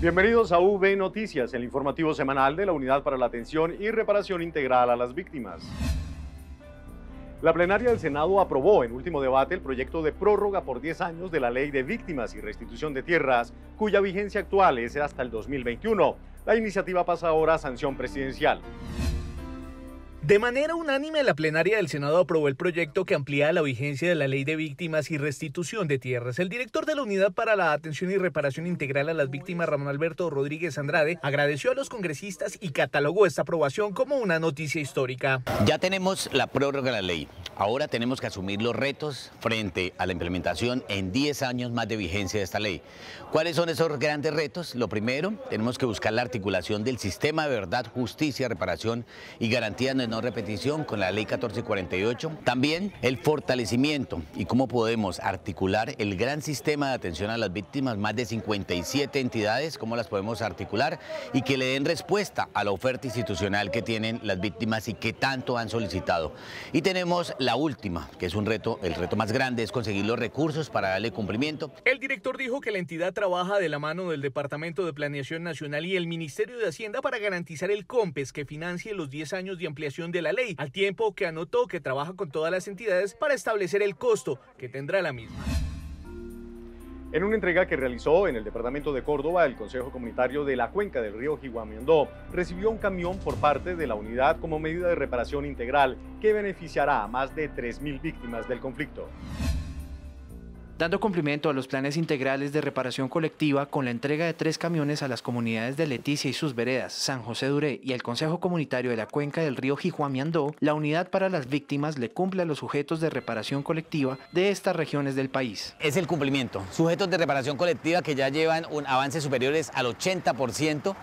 Bienvenidos a V Noticias, el informativo semanal de la Unidad para la Atención y Reparación Integral a las Víctimas. La plenaria del Senado aprobó en último debate el proyecto de prórroga por 10 años de la Ley de Víctimas y Restitución de Tierras, cuya vigencia actual es hasta el 2021. La iniciativa pasa ahora a sanción presidencial. De manera unánime, la plenaria del Senado aprobó el proyecto que amplía la vigencia de la Ley de Víctimas y Restitución de Tierras. El director de la Unidad para la Atención y Reparación Integral a las Víctimas, Ramón Alberto Rodríguez Andrade, agradeció a los congresistas y catalogó esta aprobación como una noticia histórica. Ya tenemos la prórroga de la ley. Ahora tenemos que asumir los retos frente a la implementación en 10 años más de vigencia de esta ley. ¿Cuáles son esos grandes retos? Lo primero, tenemos que buscar la articulación del sistema de verdad, justicia, reparación y garantías de no repetición con la ley 1448. También el fortalecimiento y cómo podemos articular el gran sistema de atención a las víctimas, más de 57 entidades, cómo las podemos articular y que le den respuesta a la oferta institucional que tienen las víctimas y que tanto han solicitado. Y tenemos la última, que es un reto, el reto más grande es conseguir los recursos para darle cumplimiento. El director dijo que la entidad trabaja de la mano del Departamento de Planeación Nacional y el Ministerio de Hacienda para garantizar el COMPES que financie los 10 años de ampliación de la ley, al tiempo que anotó que trabaja con todas las entidades para establecer el costo que tendrá la misma. En una entrega que realizó en el departamento de Córdoba, el Consejo Comunitario de la Cuenca del Río Jiguamiandó recibió un camión por parte de la unidad como medida de reparación integral que beneficiará a más de 3.000 víctimas del conflicto. Dando cumplimiento a los planes integrales de reparación colectiva con la entrega de 3 camiones a las comunidades de Leticia y sus veredas, San José Duré y el Consejo Comunitario de la Cuenca del Río Jiguamiandó, la Unidad para las Víctimas le cumple a los sujetos de reparación colectiva de estas regiones del país. Es el cumplimiento. Sujetos de reparación colectiva que ya llevan avances superiores al 80%.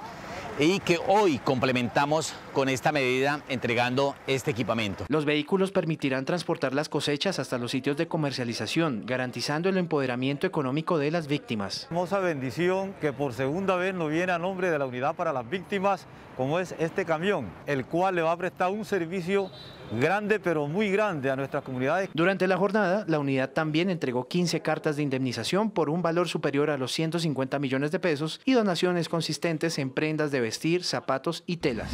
Y que hoy complementamos con esta medida entregando este equipamiento. Los vehículos permitirán transportar las cosechas hasta los sitios de comercialización, garantizando el empoderamiento económico de las víctimas. Hermosa bendición que por segunda vez nos viene a nombre de la Unidad para las Víctimas, como es este camión, el cual le va a prestar un servicio grande, pero muy grande a nuestras comunidades. Durante la jornada, la unidad también entregó 15 cartas de indemnización por un valor superior a los 150 millones de pesos y donaciones consistentes en prendas de vestir, zapatos y telas.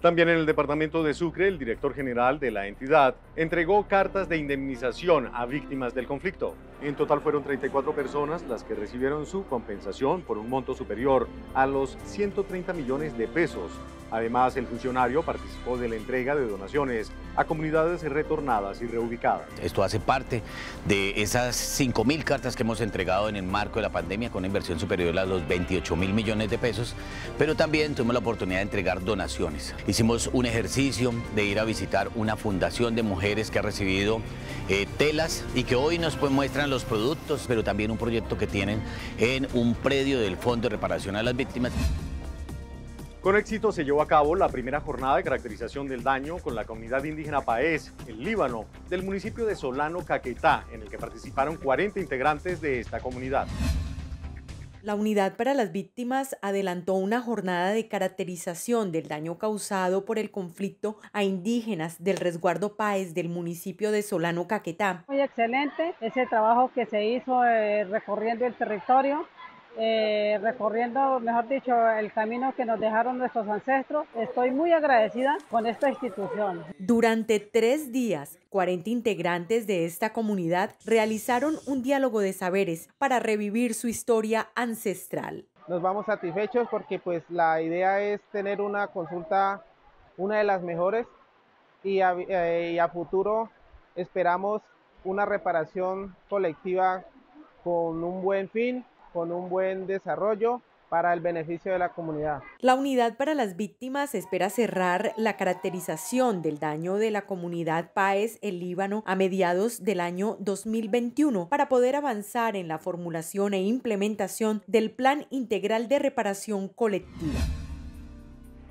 También en el departamento de Sucre, el director general de la entidad entregó cartas de indemnización a víctimas del conflicto. En total fueron 34 personas las que recibieron su compensación por un monto superior a los 130 millones de pesos. Además, el funcionario participó de la entrega de donaciones a comunidades retornadas y reubicadas. Esto hace parte de esas 5.000 cartas que hemos entregado en el marco de la pandemia con una inversión superior a los 28.000 millones de pesos, pero también tuvimos la oportunidad de entregar donaciones. Hicimos un ejercicio de ir a visitar una fundación de mujeres que ha recibido telas y que hoy nos muestran los productos, pero también un proyecto que tienen en un predio del Fondo de Reparación a las Víctimas. Con éxito se llevó a cabo la primera jornada de caracterización del daño con la comunidad indígena Paez, en Líbano, del municipio de Solano, Caquetá, en el que participaron 40 integrantes de esta comunidad. La Unidad para las Víctimas adelantó una jornada de caracterización del daño causado por el conflicto a indígenas del resguardo Paez del municipio de Solano, Caquetá. Muy excelente ese trabajo que se hizo recorriendo el territorio. Recorriendo, mejor dicho, el camino que nos dejaron nuestros ancestros. Estoy muy agradecida con esta institución. Durante 3 días, 40 integrantes de esta comunidad realizaron un diálogo de saberes para revivir su historia ancestral. Nos vamos satisfechos porque pues la idea es tener una consulta, una de las mejores, y a futuro esperamos una reparación colectiva con un buen fin, con un buen desarrollo para el beneficio de la comunidad. La Unidad para las Víctimas espera cerrar la caracterización del daño de la comunidad Paez en Líbano a mediados del año 2021 para poder avanzar en la formulación e implementación del Plan Integral de Reparación Colectiva.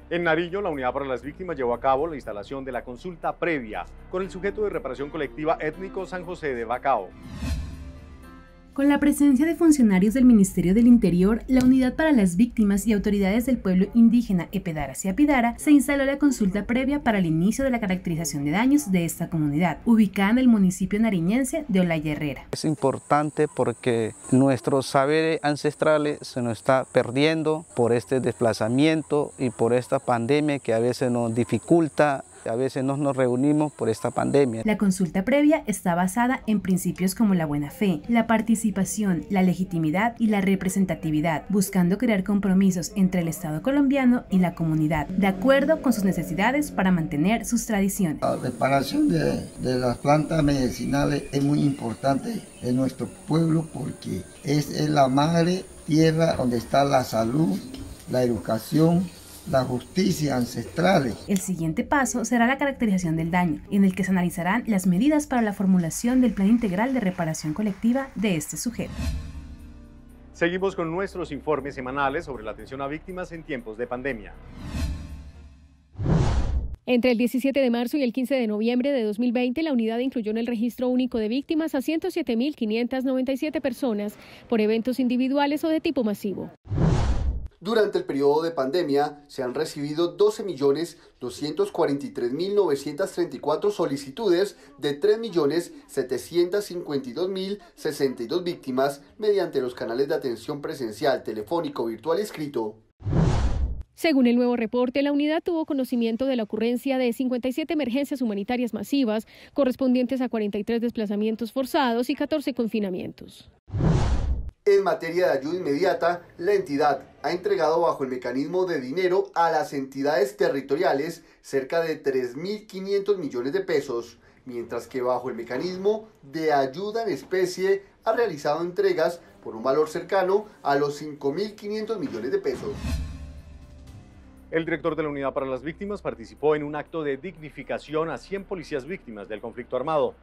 En Nariño, la Unidad para las Víctimas llevó a cabo la instalación de la consulta previa con el sujeto de reparación colectiva étnico San José de Bacao. Con la presencia de funcionarios del Ministerio del Interior, la Unidad para las Víctimas y autoridades del pueblo indígena Epedara Siapidara, se instaló la consulta previa para el inicio de la caracterización de daños de esta comunidad, ubicada en el municipio nariñense de Olaya Herrera. Es importante porque nuestros saberes ancestrales se nos está perdiendo por este desplazamiento y por esta pandemia que a veces nos dificulta. A veces no nos reunimos por esta pandemia. La consulta previa está basada en principios como la buena fe, la participación, la legitimidad y la representatividad, buscando crear compromisos entre el Estado colombiano y la comunidad, de acuerdo con sus necesidades para mantener sus tradiciones. La reparación de las plantas medicinales es muy importante en nuestro pueblo porque es la madre tierra donde está la salud, la educación, la justicia ancestrales. El siguiente paso será la caracterización del daño, en el que se analizarán las medidas para la formulación del plan integral de reparación colectiva de este sujeto. Seguimos con nuestros informes semanales sobre la atención a víctimas en tiempos de pandemia. Entre el 17 de marzo y el 15 de noviembre de 2020, la unidad incluyó en el registro único de víctimas a 107.597 personas por eventos individuales o de tipo masivo. Durante el periodo de pandemia se han recibido 12.243.934 solicitudes de 3.752.062 víctimas mediante los canales de atención presencial, telefónico, virtual y escrito. Según el nuevo reporte, la unidad tuvo conocimiento de la ocurrencia de 57 emergencias humanitarias masivas, correspondientes a 43 desplazamientos forzados y 14 confinamientos. En materia de ayuda inmediata, la entidad ha entregado bajo el mecanismo de dinero a las entidades territoriales cerca de 3.500 millones de pesos, mientras que bajo el mecanismo de ayuda en especie ha realizado entregas por un valor cercano a los 5.500 millones de pesos. El director de la Unidad para las Víctimas participó en un acto de dignificación a 100 policías víctimas del conflicto armado.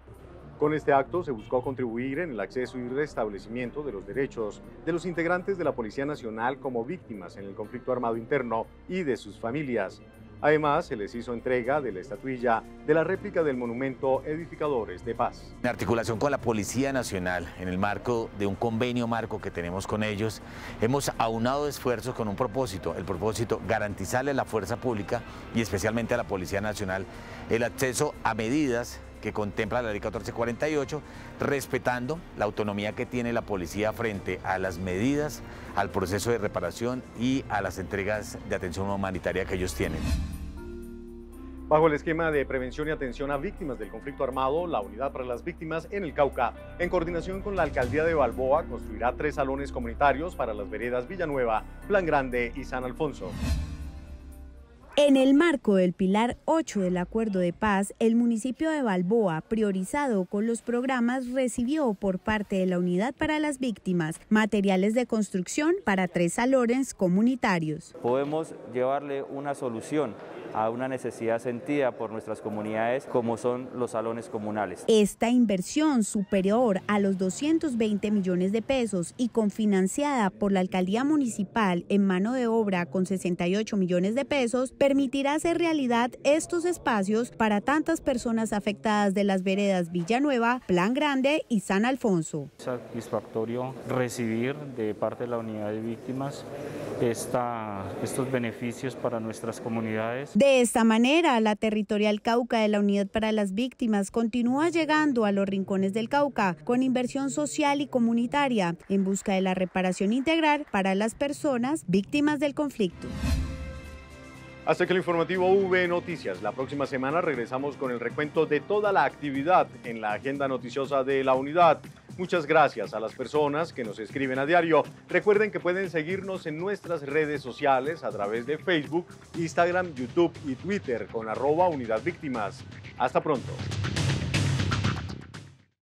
Con este acto se buscó contribuir en el acceso y restablecimiento de los derechos de los integrantes de la Policía Nacional como víctimas en el conflicto armado interno y de sus familias. Además, se les hizo entrega de la estatuilla de la réplica del monumento Edificadores de Paz. En articulación con la Policía Nacional, en el marco de un convenio marco que tenemos con ellos, hemos aunado esfuerzos con un propósito, el propósito garantizarle a la fuerza pública y especialmente a la Policía Nacional el acceso a medidas que contempla la Ley 1448, respetando la autonomía que tiene la policía frente a las medidas, al proceso de reparación y a las entregas de atención humanitaria que ellos tienen. Bajo el esquema de prevención y atención a víctimas del conflicto armado, la Unidad para las Víctimas en el Cauca, en coordinación con la Alcaldía de Balboa, construirá 3 salones comunitarios para las veredas Villanueva, Plan Grande y San Alfonso. En el marco del Pilar 8 del Acuerdo de Paz, el municipio de Balboa, priorizado con los programas, recibió por parte de la Unidad para las Víctimas materiales de construcción para 3 salones comunitarios. Podemos llevarle una solución a una necesidad sentida por nuestras comunidades como son los salones comunales. Esta inversión superior a los 220 millones de pesos y confinanciada por la Alcaldía Municipal en mano de obra con 68 millones de pesos permitirá hacer realidad estos espacios para tantas personas afectadas de las veredas Villanueva, Plan Grande y San Alfonso. Es satisfactorio recibir de parte de la Unidad de Víctimas estos beneficios para nuestras comunidades. De esta manera, la Territorial Cauca de la Unidad para las Víctimas continúa llegando a los rincones del Cauca con inversión social y comunitaria en busca de la reparación integral para las personas víctimas del conflicto. Hasta que el informativo V Noticias. La próxima semana regresamos con el recuento de toda la actividad en la agenda noticiosa de la unidad. Muchas gracias a las personas que nos escriben a diario. Recuerden que pueden seguirnos en nuestras redes sociales a través de Facebook, Instagram, YouTube y Twitter con @UnidadVíctimas. Hasta pronto.